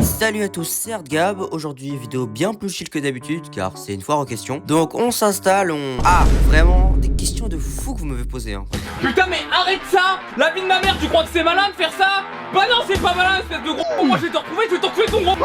Salut à tous, c'est Gab. Aujourd'hui, vidéo bien plus chill que d'habitude car c'est une foire aux questions. Donc on s'installe, Ah, vraiment des questions de fou que vous m'avez posées hein. Putain mais arrête ça! La vie de ma mère, tu crois que c'est malin de faire ça? Bah non, c'est pas malin, espèce de gros. Moi je vais te retrouver, je vais t'enculer ton gros.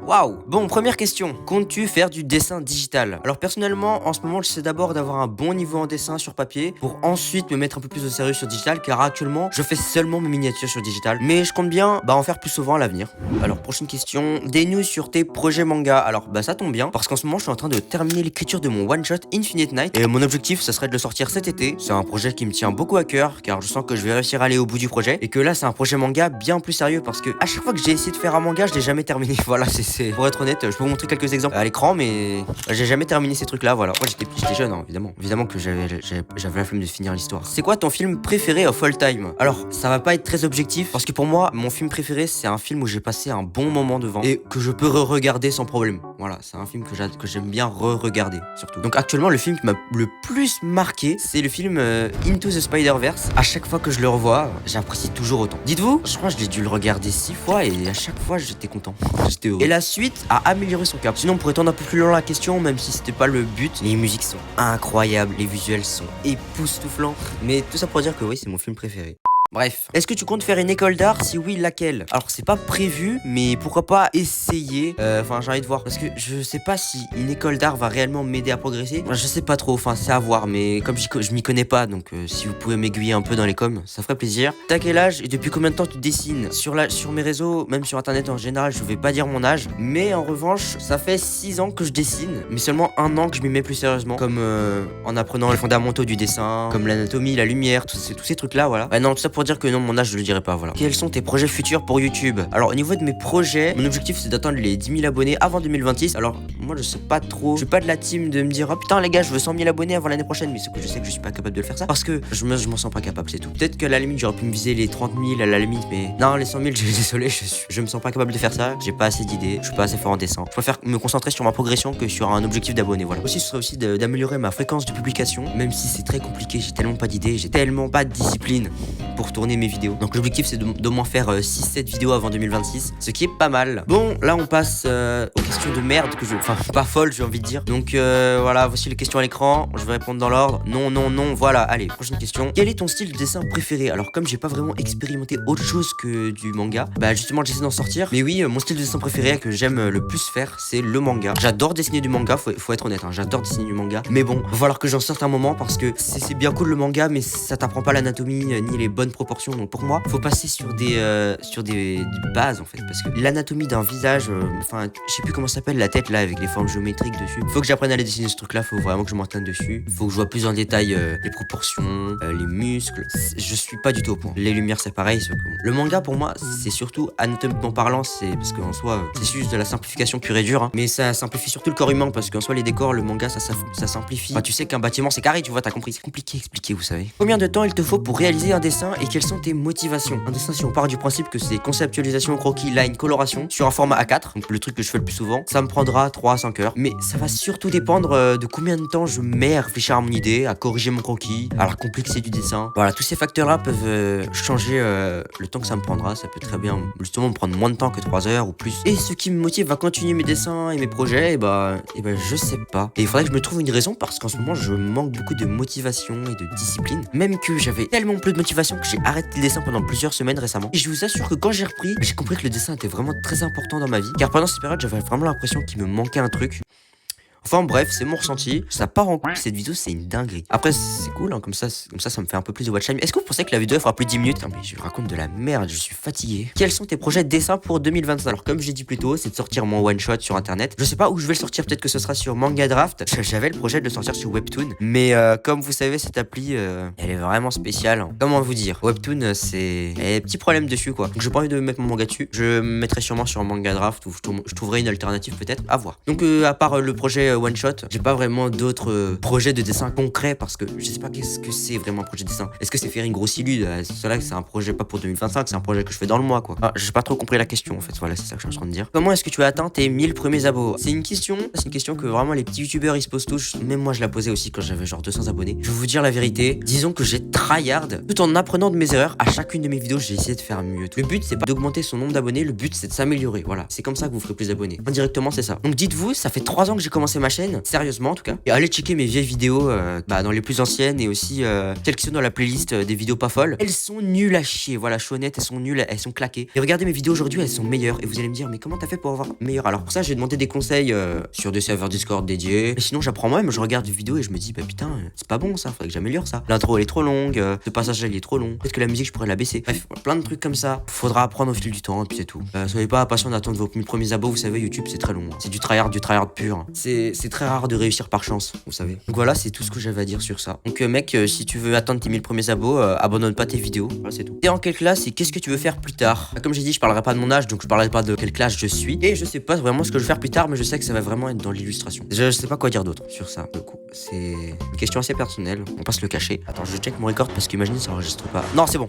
Waouh. Bon, première question. Comptes-tu faire du dessin digital? Alors personnellement, en ce moment, j'essaie d'abord d'avoir un bon niveau en dessin sur papier pour ensuite me mettre un peu plus au sérieux sur digital car actuellement, je fais seulement mes miniatures sur digital. Mais je compte bien en faire plus souvent à l'avenir. Alors, prochaine question. Des news sur tes projets manga. Alors, ça tombe bien parce qu'en ce moment, je suis en train de terminer l'écriture de mon one-shot Infinite Night et mon objectif, ça serait de le sortir cet été. C'est un projet qui me tient beaucoup à cœur car je sens que je vais réussir à aller au bout du projet et que là, c'est un projet manga bien plus sérieux parce que à chaque fois que j'ai essayé de faire un manga, je l'ai jamais terminé. Voilà, c'est pour être honnête, je peux vous montrer quelques exemples à l'écran, mais j'ai jamais terminé ces trucs là. Voilà, moi j'étais jeune hein, évidemment que j'avais la flemme de finir l'histoire. C'est quoi ton film préféré of all time? Alors ça va pas être très objectif parce que pour moi mon film préféré c'est un film où j'ai passé un bon moment devant et que je peux re-regarder sans problème. Voilà, c'est un film que j'aime bien re-regarder surtout. Donc actuellement le film qui m'a le plus marqué c'est le film Into the Spider-Verse. À chaque fois que je le revois, j'apprécie toujours autant. Dites-vous, je crois que je l'ai dû le regarder 6 fois et à chaque fois j'étais content. J'étais heureux. Et la suite a amélioré son cap. Sinon pour étendre un peu plus loin la question, même si c'était pas le but, les musiques sont incroyables, les visuels sont époustouflants. Mais tout ça pour dire que oui, c'est mon film préféré. Bref, est-ce que tu comptes faire une école d'art? Si oui, laquelle? Alors c'est pas prévu, mais pourquoi pas essayer. Enfin j'ai envie de voir, parce que je sais pas si une école d'art va réellement m'aider à progresser. Je sais pas trop, enfin c'est à voir, mais comme je m'y connais pas, donc si vous pouvez m'aiguiller un peu dans les coms, ça ferait plaisir. T'as quel âge et depuis combien de temps tu dessines? Sur mes réseaux, même sur internet en général, je vais pas dire mon âge, mais en revanche, ça fait 6 ans que je dessine, mais seulement 1 an que je m'y mets plus sérieusement, comme en apprenant les fondamentaux du dessin, comme l'anatomie, la lumière, tous ces trucs là, voilà. Non, tout ça pour dire que non, mon âge je le dirai pas, voilà. Quels sont tes projets futurs pour YouTube? Alors au niveau de mes projets, mon objectif c'est d'atteindre les 10 000 abonnés avant 2026. Alors moi je sais pas trop, je suis pas de la team de me dire oh putain les gars je veux 100 000 abonnés avant l'année prochaine, mais c'est que je sais que je suis pas capable de le faire ça parce que je m'en sens pas capable, c'est tout. Peut-être qu'à la limite j'aurais pu me viser les 30 000 à la limite, mais non, les 100 000 désolé, je me sens pas capable de faire ça, j'ai pas assez d'idées, je suis pas assez fort en dessin. Je préfère me concentrer sur ma progression que sur un objectif d'abonnés, voilà. Aussi ce serait aussi d'améliorer ma fréquence de publication, même si c'est très compliqué, j'ai tellement pas d'idées, j'ai tellement pas de discipline pour tourner mes vidéos. Donc l'objectif c'est d'au moins faire 6-7 vidéos avant 2026, ce qui est pas mal. Bon, là on passe aux questions de merde enfin pas folles j'ai envie de dire. Donc voilà, voici les questions à l'écran, je vais répondre dans l'ordre. Non, voilà, allez, prochaine question. Quel est ton style de dessin préféré? Alors comme j'ai pas vraiment expérimenté autre chose que du manga, justement j'essaie d'en sortir. Mais oui, mon style de dessin préféré que j'aime le plus faire, c'est le manga. J'adore dessiner du manga, faut être honnête, hein, j'adore dessiner du manga. Mais bon, va falloir que j'en sorte un moment parce que c'est bien cool le manga, mais ça t'apprend pas l'anatomie ni les bonnes proportions. Donc pour moi, faut passer sur des bases en fait, parce que l'anatomie d'un visage, enfin je sais plus comment ça s'appelle, la tête là avec les formes géométriques dessus, faut que j'apprenne à les dessiner ce truc là, faut vraiment que je m'entraîne dessus, faut que je vois plus en détail les proportions, les muscles. Je suis pas du tout au point. Les lumières c'est pareil, sauf que bon. Le manga pour moi c'est surtout anatomiquement parlant, c'est parce qu'en soi c'est juste de la simplification pure et dure hein, mais ça simplifie surtout le corps humain parce qu'en soi les décors, le manga ça simplifie. Enfin, tu sais qu'un bâtiment c'est carré, tu vois, t'as compris, c'est compliqué à expliquer, vous savez. Combien de temps il te faut pour réaliser un dessin et quelles sont tes motivations? Un dessin, si on part du principe que c'est conceptualisation, croquis, line, coloration sur un format A4, donc le truc que je fais le plus souvent, ça me prendra 3 à 5 heures. Mais ça va surtout dépendre de combien de temps je mets à réfléchir à mon idée, à corriger mon croquis, à la complexité du dessin. Voilà, tous ces facteurs-là peuvent changer le temps que ça me prendra. Ça peut très bien justement me prendre moins de temps que 3 heures ou plus. Et ce qui me motive à continuer mes dessins et mes projets, je sais pas. Et il faudrait que je me trouve une raison parce qu'en ce moment je manque beaucoup de motivation et de discipline. Même que j'avais tellement plus de motivation que j'ai arrêté le dessin pendant plusieurs semaines récemment. Et je vous assure que quand j'ai repris, j'ai compris que le dessin était vraiment très important dans ma vie. Car pendant cette période, j'avais vraiment l'impression qu'il me manquait un truc. Enfin bref, c'est mon ressenti. Ça part en couille, cette vidéo, c'est une dinguerie. Après, c'est cool, hein, comme ça me fait un peu plus de watch time. Est-ce que vous pensez que la vidéo fera plus de 10 minutes? Non mais je raconte de la merde, je suis fatigué. Quels sont tes projets de dessin pour 2025? Alors comme j'ai dit plus tôt, c'est de sortir mon one shot sur internet. Je sais pas où je vais le sortir, peut-être que ce sera sur Manga Draft. J'avais le projet de le sortir sur Webtoon. Mais comme vous savez, cette appli, elle est vraiment spéciale. Hein. Comment vous dire? Webtoon, c'est... Il y a des petits problèmes dessus quoi. Donc j'ai pas envie de mettre mon manga dessus. Je me mettrai sûrement sur Manga Draft ou je trouverai une alternative peut-être. À voir. Donc à part le projet one shot. J'ai pas vraiment d'autres projets de dessin concrets parce que je sais pas qu'est-ce que c'est vraiment un projet de dessin. Est-ce que c'est faire une grosse illude? C'est là que c'est un projet pas pour 2025, c'est un projet que je fais dans le mois quoi. Ah, j'ai pas trop compris la question en fait. Voilà, c'est ça que je suis en train de dire. Comment est-ce que tu as atteint tes 1000 premiers abos? C'est une question que vraiment les petits youtubeurs ils se posent tous. Même moi je la posais aussi quand j'avais genre 200 abonnés. Je vais vous dire la vérité. Disons que j'ai tryhard tout en apprenant de mes erreurs. À chacune de mes vidéos, j'ai essayé de faire mieux. Le but c'est pas d'augmenter son nombre d'abonnés, le but c'est de s'améliorer. Voilà, c'est comme ça que vous ferez plus d'abonnés. Indirectement, c'est ça. Donc dites-vous, ça fait 3 ans que j'ai commencé ma chaîne, sérieusement en tout cas. Et allez checker mes vieilles vidéos dans les plus anciennes et aussi celles qui sont dans la playlist des vidéos pas folles. Elles sont nulles à chier. Voilà, je suis honnête, elles sont nulles, elles sont claquées. Et regardez mes vidéos aujourd'hui, elles sont meilleures. Et vous allez me dire, mais comment t'as fait pour avoir meilleur? Alors pour ça, j'ai demandé des conseils sur des serveurs Discord dédiés. Et sinon, j'apprends moi-même, je regarde des vidéos et je me dis, bah putain, c'est pas bon ça, faudrait que j'améliore ça. L'intro elle est trop longue, ce passage il est trop long. Peut-être que la musique je pourrais la baisser. Bref, plein de trucs comme ça. Faudra apprendre au fil du temps et puis c'est tout. Soyez pas patient d'attendre vos premiers abos, vous savez, YouTube c'est très long. Hein. C'est du tryhard pur. C'est très rare de réussir par chance, vous savez. Donc voilà, c'est tout ce que j'avais à dire sur ça. Donc mec, si tu veux atteindre tes 1000 premiers abos, abandonne pas tes vidéos. Voilà, c'est tout. T'es en quelle classe et qu'est-ce que tu veux faire plus tard? Comme j'ai dit, je parlerai pas de mon âge, donc je parlerai pas de quelle classe je suis. Et je sais pas vraiment ce que je vais faire plus tard, mais je sais que ça va vraiment être dans l'illustration. Je sais pas quoi dire d'autre sur ça. Du coup, c'est une question assez personnelle. On passe le cacher. Attends, je check mon record parce qu'imagine ça enregistre pas. Non, c'est bon.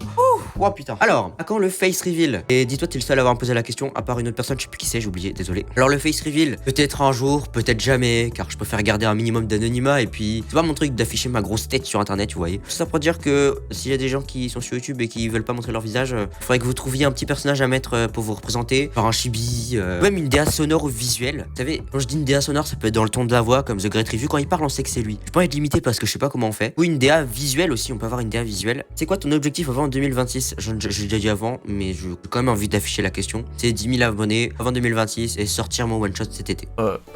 Oh putain. Alors, à quand le face reveal? Et dis-toi, t'es le seul à avoir posé la question, à part une autre personne, je sais plus qui c'est, j'ai oublié, désolé. Alors le face reveal, peut-être un jour, peut-être jamais, car je préfère garder un minimum d'anonymat et puis c'est pas mon truc d'afficher ma grosse tête sur internet, vous voyez. Tout ça pour dire que s'il y a des gens qui sont sur YouTube et qui veulent pas montrer leur visage, faudrait que vous trouviez un petit personnage à mettre pour vous représenter, par un chibi, même une DA sonore ou visuelle. Vous savez, quand je dis une DA sonore, ça peut être dans le ton de la voix, comme The Great Review, quand il parle, on sait que c'est lui. Je peux pas être limité parce que je sais pas comment on fait. Ou une DA visuelle aussi, on peut avoir une DA visuelle. C'est quoi ton objectif avant 2026? J'ai déjà dit avant, mais j'ai quand même envie d'afficher la question. C'est 10 000 abonnés avant 2026 et sortir mon one shot cet été.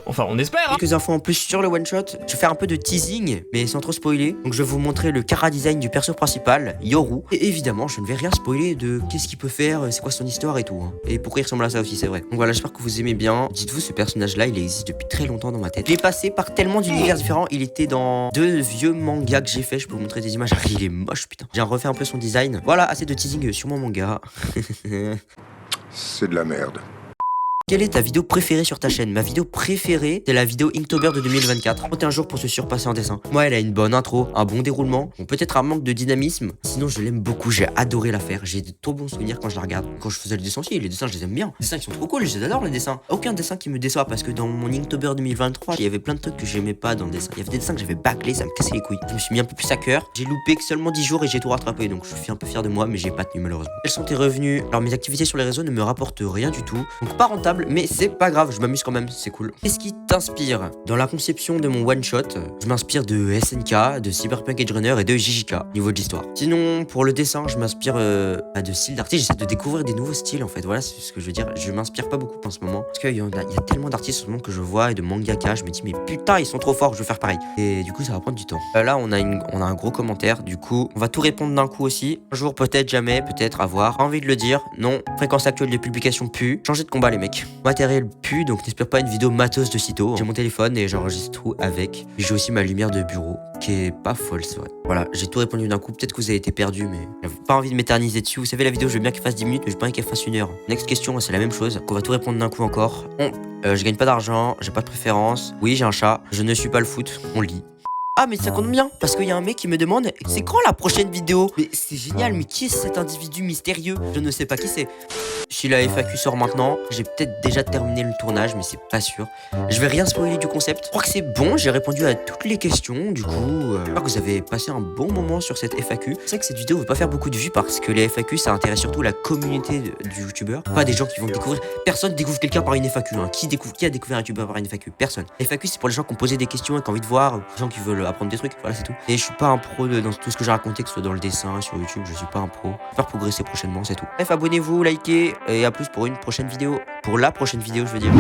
Enfin, on espère, hein. Quelques infos en plus sur le one shot. Je vais faire un peu de teasing, mais sans trop spoiler. Donc je vais vous montrer le chara design du perso principal, Yoru. Et évidemment, je ne vais rien spoiler de qu'est-ce qu'il peut faire, c'est quoi son histoire et tout. Hein. Et pourquoi il ressemble à ça aussi, c'est vrai. Donc voilà, j'espère que vous aimez bien. Dites-vous, ce personnage-là, il existe depuis très longtemps dans ma tête. Il est passé par tellement d'univers différents. Il était dans 2 vieux mangas que j'ai fait. Je peux vous montrer des images. Il est moche, putain. J'ai refait un peu son design. Voilà, assez de teasing sur mon manga. C'est de la merde. Quelle est ta vidéo préférée sur ta chaîne? Ma vidéo préférée, c'est la vidéo Inktober de 2024. 31 jours pour se surpasser en dessin. Moi, elle a une bonne intro, un bon déroulement, bon, peut-être un manque de dynamisme. Sinon, je l'aime beaucoup, j'ai adoré la faire. J'ai de trop bons souvenirs quand je la regarde. Quand je faisais le dessin aussi, les dessins, je les aime bien. Les dessins, ils sont trop cool, j'adore les dessins. Aucun dessin qui me déçoit parce que dans mon Inktober 2023, il y avait plein de trucs que j'aimais pas dans le dessin. Il y avait des dessins que j'avais bâclés, ça me cassait les couilles. Je me suis mis un peu plus à cœur. J'ai loupé que seulement 10 jours et j'ai tout rattrapé, donc je suis un peu fier de moi, mais j'ai pas tenu malheureusement. Quels sont tes revenus? Alors, mes activités sur les réseaux ne me rapportent rien du tout. Donc, pas rentable, mais c'est pas grave, je m'amuse quand même, c'est cool. Qu'est-ce qui t'inspire? Dans la conception de mon one shot, je m'inspire de SNK, de Cyberpunk Edge Runner et de JJK, niveau de l'histoire. Sinon, pour le dessin, je m'inspire de styles d'artistes, j'essaie de découvrir des nouveaux styles en fait, voilà c'est ce que je veux dire. Je m'inspire pas beaucoup en ce moment, parce qu'il y a tellement d'artistes en ce moment que je vois et de mangaka, je me dis mais putain ils sont trop forts, je veux faire pareil. Et du coup ça va prendre du temps. Là on a un gros commentaire, du coup on va tout répondre d'un coup aussi. Un jour peut-être, jamais, peut-être, à voir. Envie de le dire, non. Fréquence actuelle de publication pu. Changer de combat les mecs. Matériel pu, donc n'espère pas une vidéo matos de sitôt. J'ai mon téléphone et j'enregistre tout avec. J'ai aussi ma lumière de bureau, qui est pas folle, c'est vrai. Voilà, j'ai tout répondu d'un coup. Peut-être que vous avez été perdu, mais j'avais pas envie de m'éterniser dessus. Vous savez, la vidéo, je veux bien qu'elle fasse 10 minutes, mais je veux pas qu'elle fasse 1 heure. Next question, c'est la même chose. On va tout répondre d'un coup encore. Bon, je gagne pas d'argent, j'ai pas de préférence. Oui, j'ai un chat. Je ne suis pas le foot. On le dit. Ah mais ça compte bien, parce qu'il y a un mec qui me demande c'est quand la prochaine vidéo? Mais c'est génial, mais qui est cet individu mystérieux? Je ne sais pas qui c'est. Si la FAQ sort maintenant, j'ai peut-être déjà terminé le tournage, mais c'est pas sûr. Je vais rien spoiler du concept. Je crois que c'est bon, j'ai répondu à toutes les questions. Du coup, j'espère que vous avez passé un bon moment sur cette FAQ. C'est vrai que cette vidéo ne va pas faire beaucoup de vues parce que les FAQ, ça intéresse surtout la communauté du youtubeur. Pas des gens qui vont découvrir. Personne découvre quelqu'un par une FAQ. Hein. Qui a découvert un youtubeur par une FAQ? Personne. La FAQ, c'est pour les gens qui ont posé des questions et qui ont envie de voir, les gens qui veulent apprendre des trucs. Voilà, c'est tout. Et je suis pas un pro dans tout ce que j'ai raconté, que ce soit dans le dessin, sur YouTube, je suis pas un pro. J'espère progresser prochainement, c'est tout. Bref, abonnez-vous, likez et à plus pour une prochaine vidéo. Pour la prochaine vidéo, je veux dire.